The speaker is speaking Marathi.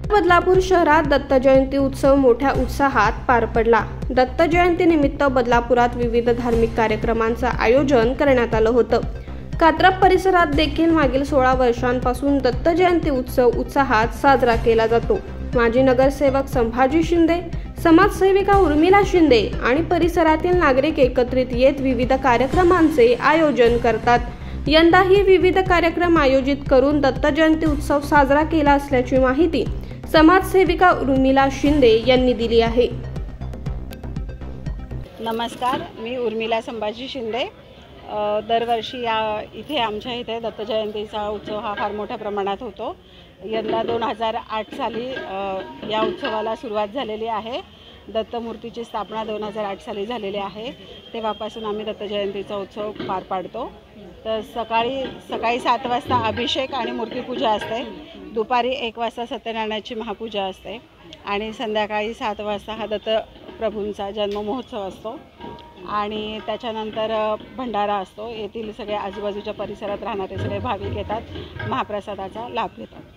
बदलापूर शहरात दत्त जयंती उत्सव मोठ्या उत्साहात पार पडला। दत्त जयंतीनिमित्त बदलापुरात विविध धार्मिक कार्यक्रमांचं आयोजन करण्यात आलं होतं। कात्रप परिसरात देखील मागील 16 वर्षांपासून दत्त जयंती उत्सव उत्साहात साजरा केला जातो। माजी नगरसेवक संभाजी शिंदे, समाजसेविका उर्मिला शिंदे आणि परिसरातील नागरिक एकत्रित येत विविध कार्यक्रमांचे आयोजन करतात। यंदाही विविध कार्यक्रम आयोजित करून दत्त जयंती उत्सव साजरा केला असल्याची माहिती समाजसेविका उर्मिला शिंदे यांनी दिली आहे। नमस्कार, मी उर्मिला संभाजी शिंदे। दरवर्षी इथे आमच्या इथे दत्त जयंतीचा उत्सव हा फार मोठ्या प्रमाणात होतो। यंदा 2008 साली या उत्सवाला सुरुवात झालेली आहे। दत्तमूर्तीची स्थापना 2008 साली झालेली आहे। तेव्हापासून आम्ही दत्त जयंतीचा उत्सव पार पाडतो। तर सकाळी 7 वाजता अभिषेक आणि मूर्तीपूजा असते। दुपारी 1 वाजता सत्यनारायणाची महापूजा असते आणि संध्याकाळी 7 वाजता हा दत्तप्रभूंचा जन्म महोत्सव असतो आणि त्याच्यानंतर भंडारा असतो। येथील सगळे आजूबाजूच्या परिसरात राहणारे सगळे भाविक येतात, महाप्रसादाचा लाभ घेतात।